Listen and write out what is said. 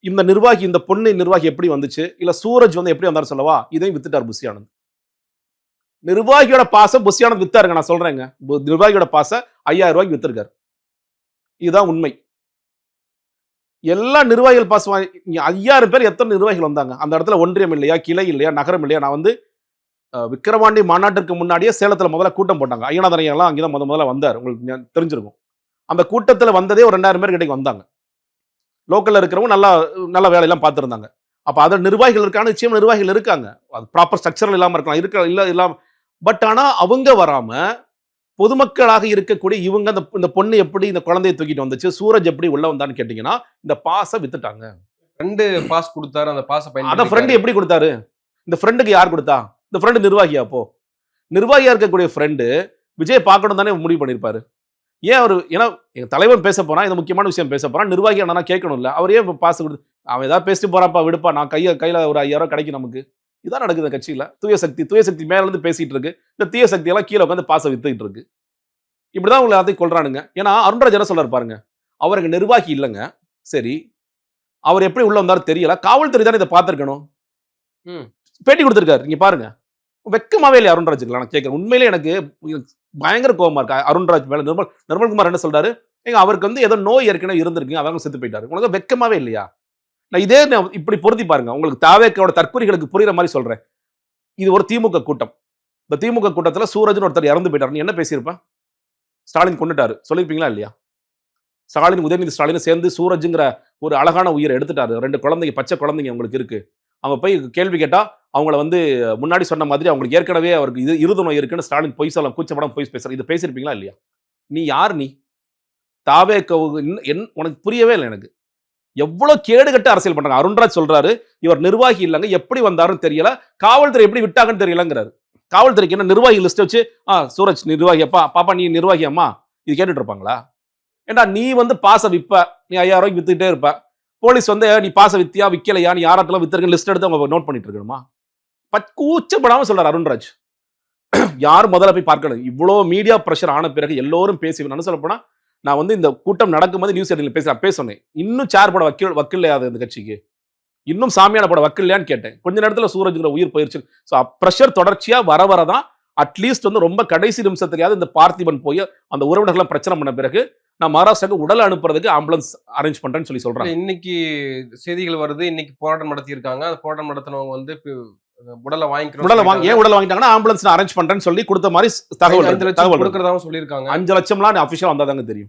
இந்த நிர்வாகி, இந்த பொண்ணு நிர்வாகி எப்படி வந்துச்சு, இல்ல சூரஜ் வந்து எப்படி வந்தாரு சொல்லவா? இதையும் வித்துட்டார் புஷி ஆனந்த். நிர்வாகியோட பாச புஷி ஆனந்த் வித்தாருங்க, நான் சொல்றேங்க. நிர்வாகியோட பாச 5000 ரூபாய்க்கு வித்திருக்காரு. இதுதான் உண்மை. எல்லா நிர்வாகிகள் பாஸ் 5000 பேர் எத்தனை நிர்வாகிகள் வந்தாங்க? அந்த இடத்துல ஒன்றியம் இல்லையா, கிளை இல்லையா, நகரம் இல்லையா? நான் வந்து விக்கிரவாண்டி மாநாட்டிற்கு முன்னாடியே சேலத்துல முதல்ல கூட்டம் போட்டாங்க. ஐயனாதன் ஐயா எல்லாம் அங்கதான் முதல்ல வந்தார். உங்களுக்கு தெரிஞ்சிருக்கும். அந்த கூட்டத்துல வந்ததே ஒரு 2000 பேர் கிட்ட வந்தாங்க. லோக்கல்ல இருக்கிறவங்க நல்லா நல்ல வேலையெல்லாம் பார்த்திருந்தாங்க. அப்ப அதுல நிர்வாகிகள் இருக்காங்க, நிச்சயம் நிர்வாகிகள் இருக்காங்க. அது ப்ராப்பர் ஸ்ட்ரக்சர் இல்லாம இருக்கலாம். இல்ல இல்லாம பட் ஆனா அவங்க வராம பொதுமக்களாக இருக்கக்கூடிய இவங்க இந்த பொண்ணு எப்படி இந்த குழந்தையை தூக்கிட்டு வந்துச்சு, சூரஜ் எப்படி உள்ள வந்தான்னு கேட்டீங்கன்னா, இந்த பாஸ வித்துட்டாங்க. ஃப்ரெண்டு பாஸ் கொடுத்தாரு, அந்த பாஸ அத ஃப்ரெண்ட் எப்படி கொடுத்தாரு? இந்த ஃப்ரெண்டுக்கு யார் கொடுத்தா? இந்த ஃப்ரெண்டு நிர்வாகியா அப்போ? நிர்வாகியா இருக்கக்கூடிய ஃப்ரெண்டு விஜய் பார்க்கணும் தானே முடிவு பண்ணிருப்பாரு. ஏன் அவரு ஏன்னா எங்க தலைவன் பேச போறான், இந்த முக்கியமான விஷயம் பேச போறான், நிர்வாகி அண்ணா கேட்கணும்ல. அவர் ஏன் பாஸ் கொடுத்து அவன் ஏதாவது பேசிட்டு போறான்ப்பா விடுப்பா, நான் கையில ஒரு 5000 கிடைக்கும் நமக்கு. இதான் நடக்குது கட்சியில. தூய சக்தி மேல இருந்து பேசிட்டு இருக்கு. இந்த தீய சக்தி எல்லாம் கீழே உட்காந்து பாச வித்துட்டு இருக்கு. இப்படிதான் உங்களை எல்லாத்தையும் கொள்றானுங்க. ஏன்னா அருண்ராஜ் என்ன சொல்றாரு பாருங்க. அவருக்கு நிர்வாகி இல்லங்க. சரி. அவர் எப்படி உள்ள வந்தாரு தெரியல. காவல்துறை தானே இதை பார்த்திருக்கணும். பேட்டி கொடுத்திருக்காரு. நீங்க பாருங்க. வெக்கமாவே இல்லையா அருண்ராஜுக்கு? நான் கேட்கிறேன். உண்மையிலே எனக்கு பயங்கர கோபமா இருக்கு அருண்ராஜ் மேல. நிர்மல்குமார் என்ன சொல்றாரு? அவருக்கு வந்து ஏதோ நோய் ஏற்கனவே இருந்திருக்கு, அவங்க செத்து போயிட்டாரு. உங்களுக்கு வெக்கமாவே இல்லையா? நான் இதே இப்படி பொருத்தி பாருங்க. உங்களுக்கு தாவேக்காவோட தற்குறிகளுக்கு புரியுற மாதிரி சொல்றேன். இது ஒரு திமுக கூட்டம். இந்த திமுக கூட்டத்துல சூரஜ்னு ஒருத்தர் இறந்து போயிட்டாரு. நீ என்ன பேசியிருப்பேன்? ஸ்டாலின் கொண்டுட்டாரு சொல்லிருப்பீங்களா இல்லையா? ஸ்டாலின், உதயநிதி ஸ்டாலின் சேர்ந்து சூரஜ்ங்கிற ஒரு அழகான உயிரை எடுத்துட்டாரு. 2 குழந்தைங்க, பச்சை குழந்தைங்க உங்களுக்கு இருக்கு. அவங்க போய் கேள்வி கேட்டா அவங்கள வந்து முன்னாடி சொன்ன மாதிரி அவங்களுக்கு ஏற்கனவே அவருக்கு இருது நோய் இருக்குன்னு ஸ்டாலின் பொய் சொல்ல கூச்சப்படாம போய் பேசுற. இது பேசியிருப்பீங்களா இல்லையா? நீ யார்? நீ உனக்கு புரியவே இல்லை எனக்கு. எவ்வளவு கேடுகட்ட அரசியல் பண்றாங்க. அருண்ராஜ் சொல்றாரு இவர் நிர்வாகி இல்லங்க, எப்படி வந்தாருன்னு தெரியல, காவல்துறை எப்படி விட்டாங்கன்னு தெரியலங்கிறாரு. காவல்துறைக்கு என்ன நிர்வாகி லிஸ்ட் வச்சு சூரஜ் நிர்வாகி அப்பா, பாப்பா நீ நிர்வாகி அம்மா இது கேட்டுட்டு இருப்பாங்களா? ஏண்டா நீ வந்து பாச விப்ப, நீ 5000 ரூபாய்க்கு வித்துக்கிட்டே இருப்ப. போலீஸ் வந்து நீ பாச வித்தியா விக்கலையா, நீ யாராக்கெல்லாம் வித்திருக்க லிஸ்ட் எடுத்து அவங்க நோட் பண்ணிட்டு இருக்கணுமா? கூச்சப்படாம சொல்றாரு அருண்ராஜ். யார் முதல்ல போய் பார்க்கணும்? இவ்வளவு மீடியா பிரஷர் ஆன பிறகு எல்லோரும் பேசி நான் சொல்ல போனா, நான் வந்து இந்த கூட்டம் நடக்கும்போது நியூஸ் எடிட்டர்ல பேச இன்னும் சேர் போட வக்கீல் இந்த கட்சிக்கு இன்னும் சாமியான போட வக்கீல்லையான்னு கேட்டேன். கொஞ்ச நேரத்தில் சூரஜ்ங்கிற உயிர் போயிருச்சு. பிரஷர் தொடர்ச்சியா வரதான் அட்லீஸ்ட் வந்து ரொம்ப கடைசி நிமிஷத்துலயாவது இந்த பார்த்திபன் போய் அந்த உறவினர்கள் பிரச்சனை பண்ண பிறகு நான் மகாராஷ்டிராவுக்கு உடல் அனுப்புறதுக்கு ஆம்புலன்ஸ் அரேஞ்ச் பண்றேன்னு சொல்லி சொல்றாங்க. இன்னைக்கு செய்திகள் வருது, இன்னைக்கு போராட்டம் நடத்தி இருக்காங்க. அந்த போராட்டம் நடத்தினவங்க வந்து உடலை வாங்கிட்டாங்கன்னா ஆம்புலன்ஸ் அரேஞ்ச் பண்றேன்னு சொல்லி கொடுத்த மாதிரி தகவல் கொடுக்கறதாவும் சொல்லியிருக்காங்க. 5 லட்சம்லாம் அபிஷியல் வந்தாதாங்க தெரியும்.